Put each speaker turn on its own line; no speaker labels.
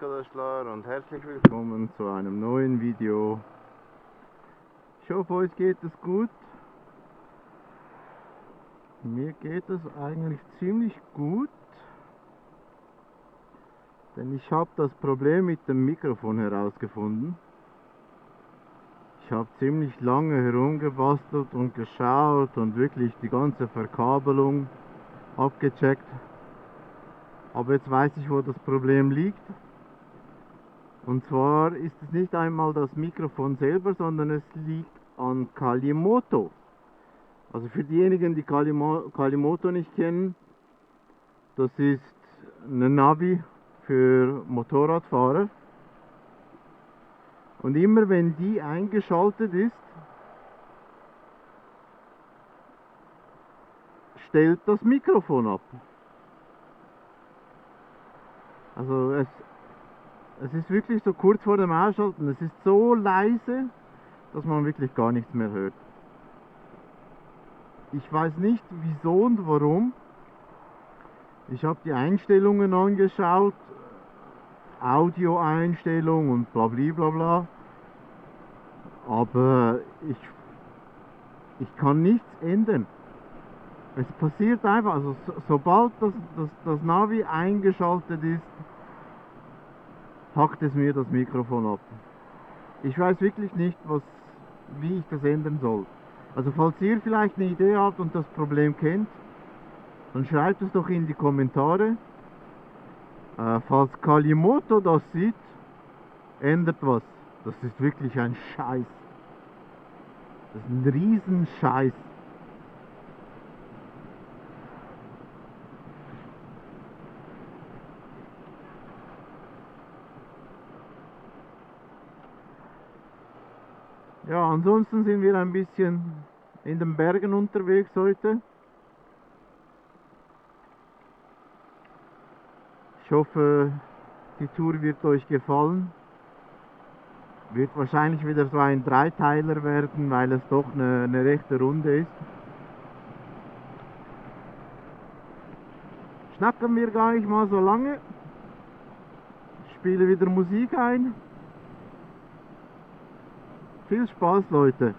arkadaşlar und herzlich willkommen zu einem neuen Video. Ich hoffe, euch geht es gut. Mir geht es eigentlich ziemlich gut, denn ich habe das Problem mit dem Mikrofon herausgefunden. Ich habe ziemlich lange herumgebastelt und geschaut und wirklich die ganze Verkabelung abgecheckt. Aber jetzt weiß ich, wo das Problem liegt. Und zwar ist es nicht einmal das Mikrofon selber, sondern es liegt an Calimoto. Also für diejenigen, die Calimoto nicht kennen, das ist eine Navi für Motorradfahrer. Und immer wenn die eingeschaltet ist, stellt das Mikrofon ab. Also es ist wirklich so kurz vor dem Ausschalten, es ist so leise, dass man wirklich gar nichts mehr hört. Ich weiß nicht wieso und warum. Ich habe die Einstellungen angeschaut, Audioeinstellung und bla, aber ich kann nichts ändern. Es passiert einfach, also sobald das Navi eingeschaltet ist, hackt es mir das Mikrofon ab. Ich weiß wirklich nicht, wie ich das ändern soll. Also falls ihr vielleicht eine Idee habt und das Problem kennt, dann schreibt es doch in die Kommentare. Falls Calimoto das sieht, ändert was. Das ist wirklich ein Scheiß. Das ist ein Riesenscheiß. Ja, ansonsten sind wir ein bisschen in den Bergen unterwegs heute. Ich hoffe, die Tour wird euch gefallen. Wird wahrscheinlich wieder so ein Dreiteiler werden, weil es doch eine rechte Runde ist. Schnacken wir gar nicht mal so lange. Ich spiele wieder Musik ein. Viel Spaß, Leute!